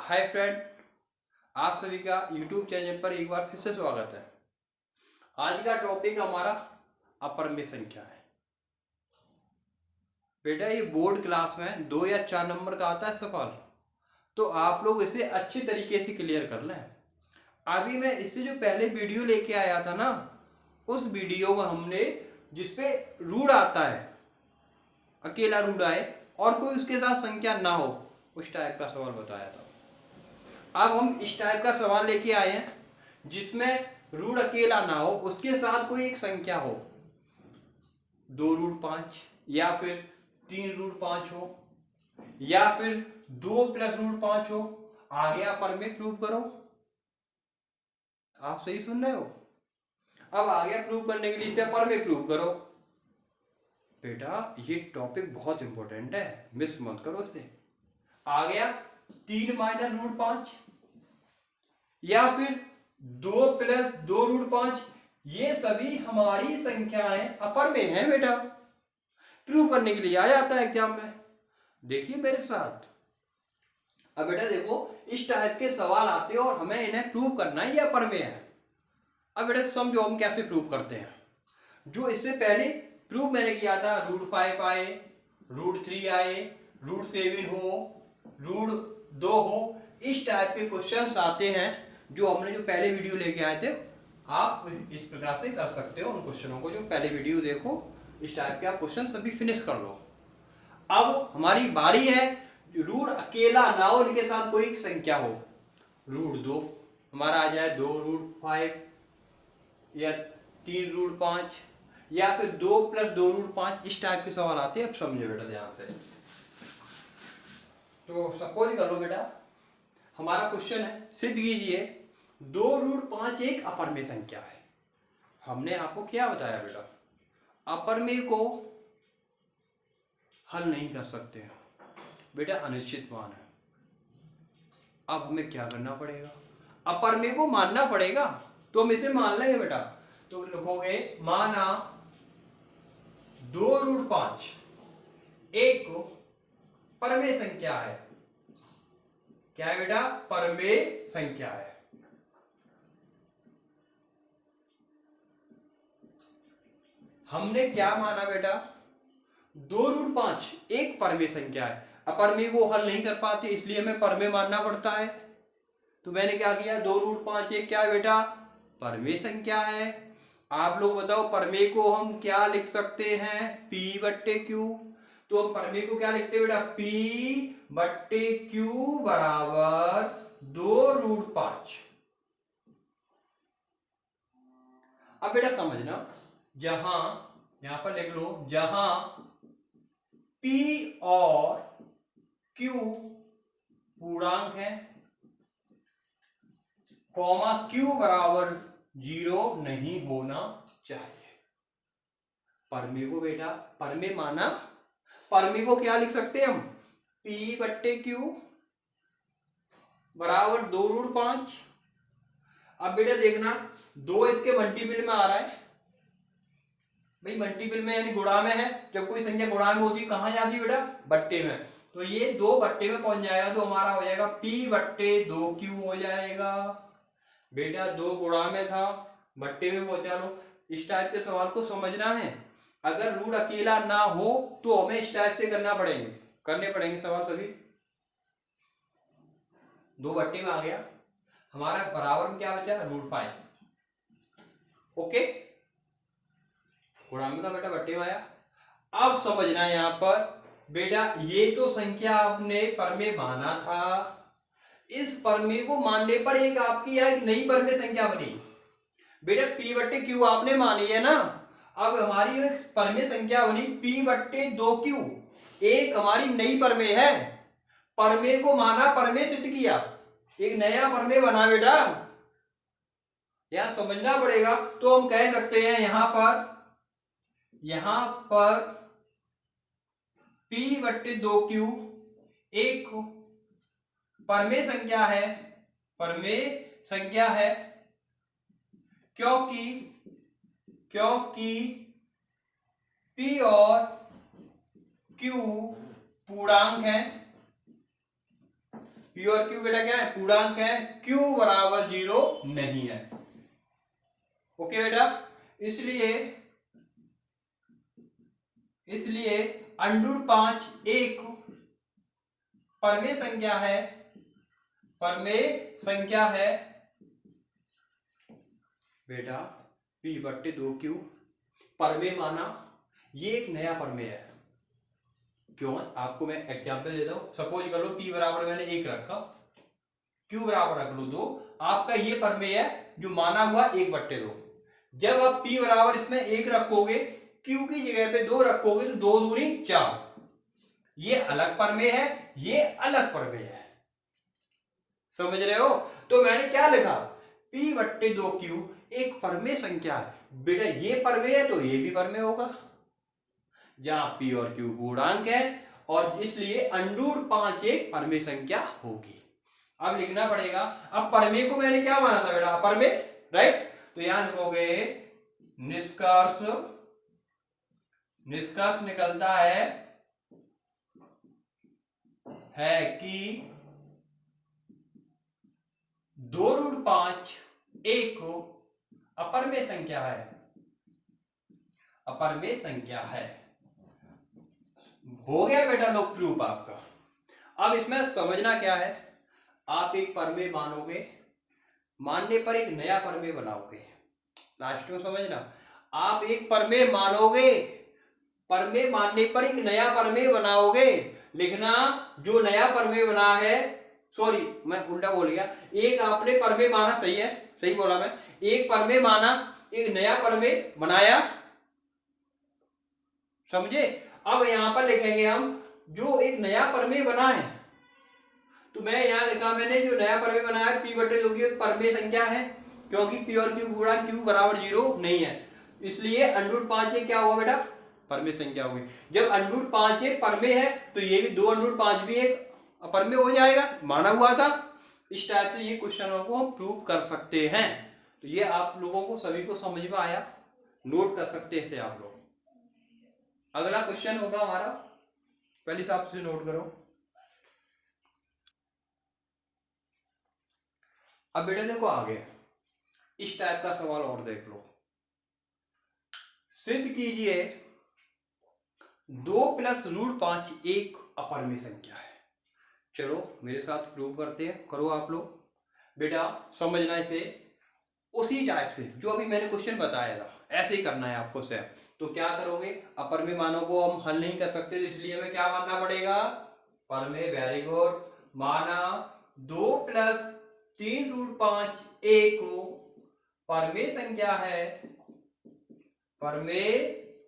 Hi friend, आप सभी का यूट्यूब चैनल पर एक बार फिर से स्वागत है। आज का टॉपिक हमारा अपरिमेय संख्या है। बेटा ये बोर्ड क्लास में 2 या 4 नंबर का आता है सवाल, तो आप लोग इसे अच्छे तरीके से क्लियर कर लें। अभी मैं इससे जो पहले वीडियो लेके आया था ना, उस वीडियो में हमने जिसपे रूट आता है, अकेला रूट आए और कोई उसके साथ संख्या ना हो, उस टाइप का सवाल बताया था। अब हम इस टाइप का सवाल लेके आए हैं जिसमें रूट अकेला ना हो, उसके साथ कोई एक संख्या हो, 2√5 या फिर 3√5 हो या फिर 2+√5 हो। आ गया परमेय, प्रूव करो। आप सही सुन रहे हो? अब आ गया प्रूव करने के लिए, इसे परमेय प्रूव करो। बेटा ये टॉपिक बहुत इंपॉर्टेंट है, मिस मत करो इसे। आ गया 3 - √5 या फिर 2+2√5, ये सभी हमारी संख्याएं अपरिमेय हैं बेटा। प्रूव करने के लिए आ जाता है एग्जाम में। देखिए मेरे साथ। अब बेटा देखो, इस टाइप के सवाल आते हैं और हमें इन्हें प्रूव करना है ये अपरिमेय है। अब बेटा समझो हम कैसे प्रूव करते हैं। जो इससे पहले प्रूव मैंने किया था, √5 आए, √3 आए, √7 हो, √2 हो, इस टाइप के क्वेश्चंस आते हैं जो हमने जो पहले वीडियो लेके आए थे। आप इस प्रकार से कर सकते हो उन क्वेश्चनों को, जो पहले वीडियो देखो, इस टाइप के आप क्वेश्चन सभी फिनिश कर लो। अब हमारी बारी है, रूट अकेला ना हो, इनके साथ कोई संख्या हो। √2 हमारा आ जाए, 2√5 या 3√5 या फिर 2+2√5, इस टाइप के सवाल आते हैं। अब समझो बेटा ध्यान से। तो सपोज कर लो बेटा, हमारा क्वेश्चन है, सिद्ध कीजिए 2√5 एक अपरिमेय संख्या है। हमने आपको क्या बताया बेटा, अपरिमेय को हल नहीं कर सकते हैं बेटा, अनिश्चित मान है। अब हमें क्या करना पड़ेगा, अपरिमेय को मानना पड़ेगा। तो हम इसे मान लेंगे बेटा। तो लिखोगे माना 2√5 एक परमेय संख्या है। क्या है बेटा? परमेय संख्या है। हमने क्या माना बेटा, 2√5 एक परमेय संख्या है। अपरिमेय को हल नहीं कर पाते, इसलिए हमें परमेय मानना पड़ता है। तो मैंने क्या किया, 2√5 एक क्या है बेटा? परमेय संख्या है। आप लोग बताओ परमेय को हम क्या लिख सकते हैं? P/Q। तो हम परमेय को क्या लिखते हैं बेटा? P/Q बराबर 2√5। अब बेटा समझना, जहां यहां पर लिख लो, जहां P और Q पूर्णांक है, कॉमा Q बराबर 0 नहीं होना चाहिए। परमेय को बेटा परमेय माना, परमेय को क्या लिख सकते हैं हम? P/Q बराबर 2√5। अब बेटा देखना, 2 इसके मल्टीपल में आ रहा है भाई, मल्टीपल में यानी गुणा में है। जब कोई संख्या गुणा में होती है कहां जाती है बेटा? बट्टे में। तो ये 2 बट्टे में पहुंच जाएगा, तो हमारा हो जाएगा P/2Q हो जाएगा बेटा। 2 गुणा में था, बट्टे में पहुंचा लो। इस टाइप के सवाल को समझना है। अगर रूट अकेला ना हो तो हमें इस टाइप से करने पड़ेंगे सवाल सभी। 2 बट्टे में आ गया, हमारा बराबर में क्या बचा? √5। ओके, गुणा में का बेटा बट्टे में आया। अब समझना यहां पर बेटा, ये तो संख्या आपने परमेय माना था, इस परमेय को मानने पर एक आपकी यह एक नई परमेय संख्या बनी बेटा। P/Q आपने मानी है ना, अब हमारी एक परमेय संख्या बनी P/2Q, एक हमारी नई परमेय है। परमेय को माना, परमेय सिद्ध किया, एक नया परमेय बना बेटा। यहां समझना पड़ेगा। तो हम कह सकते हैं यहां पर P/2Q एक परमेय संख्या है, क्योंकि P और Q पूर्णांक है। पी और क्यू बेटा क्या है, पूर्णांक है, क्यू बराबर 0 नहीं है। ओके बेटा, इसलिए √5 एक परमेय संख्या है बेटा P/2Q परमेय माना, ये एक नया परमेय है। क्यों है, आपको मैं एग्जांपल देता हूं। सपोज कर लो P बराबर मैंने 1 रखा, Q बराबर रख लो 2, आपका ये परमेय है जो माना हुआ 1/2। जब आप P बराबर इसमें 1 रखोगे, Q की जगह पे 2 रखोगे तो 2 दूनी 4। ये अलग परमेय है, ये अलग परमेय है, समझ रहे हो। तो मैंने क्या लिखा, P/2Q एक परमेय संख्या है बेटा, ये परमेय है तो ये भी परमेय होगा, जहां P और Q पूर्णांक है, और इसलिए √5 एक परमेय संख्या होगी। अब लिखना पड़ेगा, अब परमेय को मैंने क्या माना था बेटा, अपरमेय, राइट। तो यहां लिखोगे निष्कर्ष निकलता है कि 2√5 एक अपरमेय संख्या है। हो गया बेटा लोग प्रूफ आपका। अब इसमें समझना क्या है, आप एक परमेय मानोगे, मानने पर एक नया परमेय बनाओगे। लास्ट में समझना, आप एक परमेय मानोगे, परमेय मानने पर एक नया परमेय बनाओगे। लिखना, जो नया परमेय बना है, सॉरी मैं उल्टा बोल गया, एक आपने परमेय माना, सही है, सही बोला मैं, एक परमेय माना, एक नया परमेय बनाया, समझे। अब यहां पर लिखेंगे हम, जो एक नया परमेय बना है, तो मैं यहां लिखा, मैंने जो नया परमेय बनाया है P/2Q एक परमेय संख्या है, क्योंकि P और Q गुणा Q बराबर 0 नहीं है, इसलिए √5 एक क्या होगा बेटा, परमेय संख्या होगी। जब √5 एक परमेय है तो ये भी 2√5 भी एक अपरमेय हो जाएगा, माना हुआ था। इस टाइप से ये क्वेश्चनों को हम प्रूव कर सकते हैं। तो ये आप लोगों को सभी को समझ में आया, नोट कर सकते हैं इसे आप लोग। अगला क्वेश्चन होगा हमारा, पहले हिसाब से नोट करो। अब बेटा देखो आगे, इस टाइप का सवाल और देख लो। सिद्ध कीजिए 2 + √5 एक अपरमेय संख्या है। चलो मेरे साथ प्रूव करते हैं, करो आप लोग। बेटा समझना इसे उसी टाइप से जो अभी मैंने क्वेश्चन बताया था, ऐसे ही करना है आपको सेम। तो क्या करोगे, अपरमेय मानों को हम हल नहीं कर सकते, इसलिए हमें क्या मानना पड़ेगा, परमेय। वेरी गुड, माना 2 + 3√5 एक परमेय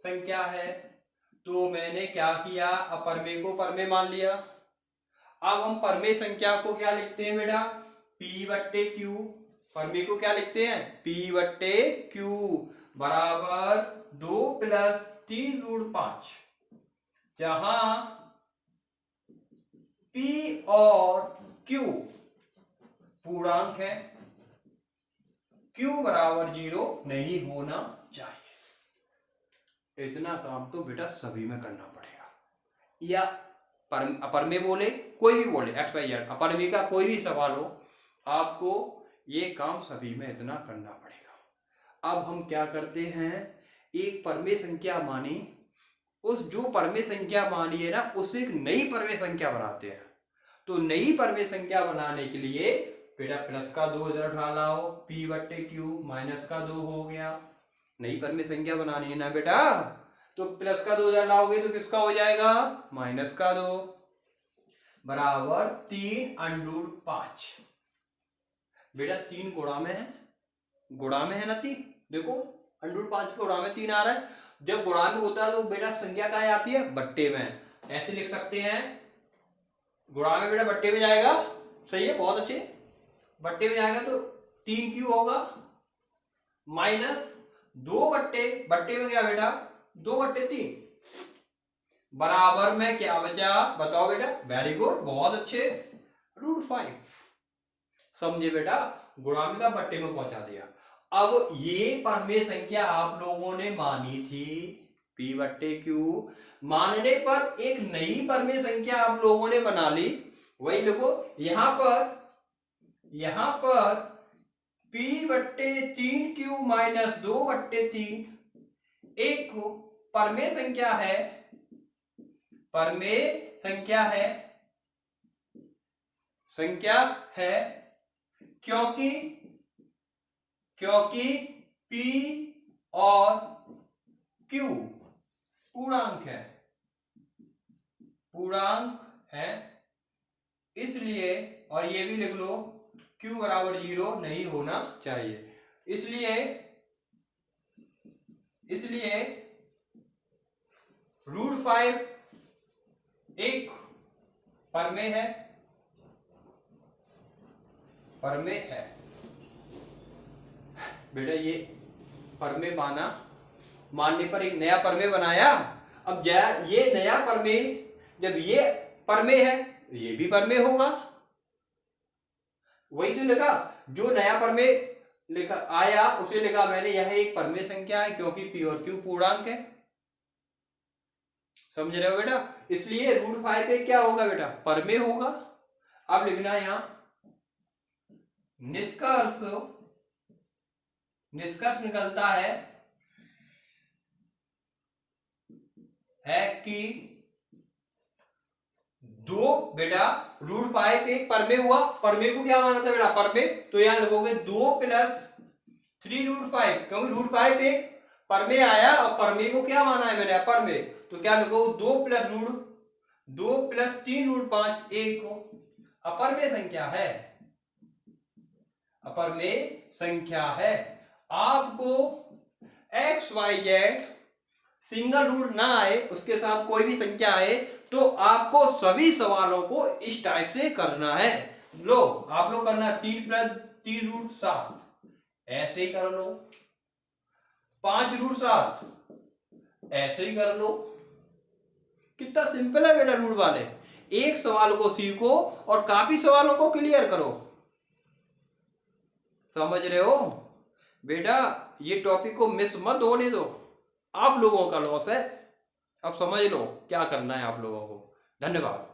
संख्या है। तो मैंने क्या किया, अपरमेय को परमेय मान लिया। अब हम परमेय संख्या को क्या लिखते हैं बेटा, P/Q। परमेय को क्या लिखते हैं, P/Q बराबर 2 + 3√5, जहां P और Q पूर्णांक है, Q बराबर 0 नहीं होना चाहिए। इतना काम तो बेटा सभी में करना पड़ेगा, या अपरमेय बोले, कोई भी बोले, XYZ अपरमेय का कोई भी सवाल हो, आपको ये काम सभी में इतना करना पड़ेगा। अब हम क्या करते हैं, एक परमेय संख्या मानी, उस जो परमेय संख्या मानी है ना, उसे एक नई परमेय संख्या बनाते हैं। तो नई परमेय संख्या बनाने के लिए बेटा प्लस का 2 इधर उठा लाओ, P/Q माइनस का 2 हो गया। नई परमेय संख्या बनानी है ना बेटा, तो प्लस का 2 इधर लाओगे तो किसका हो जाएगा, माइनस का 2 बराबर 3√5। बेटा 3 गुणा में है ना 3, देखो √5 गुणा में 3 आ रहा है। जब गुणा में होता है तो बेटा संख्या क्या आती है, बट्टे में। ऐसे लिख सकते हैं, गुणा में बेटा बट्टे में जाएगा, सही है, बहुत अच्छे, बट्टे में जाएगा तो 3Q होगा, माइनस 2 बट्टे में क्या बेटा, 2/3 बराबर में क्या बचा, बताओ बेटा। वेरी गुड, बहुत अच्छे, √5। समझे बेटा, गुणा में का बट्टे में पहुंचा दिया। अब ये परमेय संख्या आप लोगों ने मानी थी P/Q, मानने पर एक नई परमेय संख्या आप लोगों ने बना ली, वही लिखो यहां पर p/3q - 2/3 एक परमेय संख्या है क्योंकि p और q पूर्णांक है इसलिए, और ये भी लिख लो q बराबर 0 नहीं होना चाहिए। इसलिए √5 एक परमेय है। बेटा ये परमेय मानने पर एक नया परमेय बनाया। अब ये नया परमेय, जब ये परमेय है ये भी परमेय होगा। वही तो लिखा, जो नया परमेय लिखा आया उसे लिखा मैंने यह एक परमेय संख्या है क्योंकि p और q पूर्णांक है। समझ रहे हो बेटा? इसलिए √5 पे क्या होगा बेटा? परमेय होगा। अब लिखना है यहां निष्कर्ष निकलता है कि बेटा √5 एक परमेय हुआ। परमेय को क्या माना था बेटा? परमेय, तो यहां लिखोगे 2 + 3√5 क्योंकि √5 एक परमेय आया और परमेय को क्या माना है मैंने? अपरमेय, तो क्या लिखो 2 + 3√5 एक अपरमेय संख्या है। आपको XYZ सिंगल रूट ना आए, उसके साथ कोई भी संख्या आए तो आपको सभी सवालों को इस टाइप से करना है। लो आप लोग करना 3 + 3√7 ऐसे ही कर लो, 5√7 ऐसे ही कर लो। कितना सिंपल है बेटा रूट वाले। एक सवाल को सीखो और काफी सवालों को क्लियर करो। समझ रहे हो बेटा? ये टॉपिक को मिस मत होने दो, आप लोगों का लॉस है। अब समझ लो क्या करना है आप लोगों को। धन्यवाद।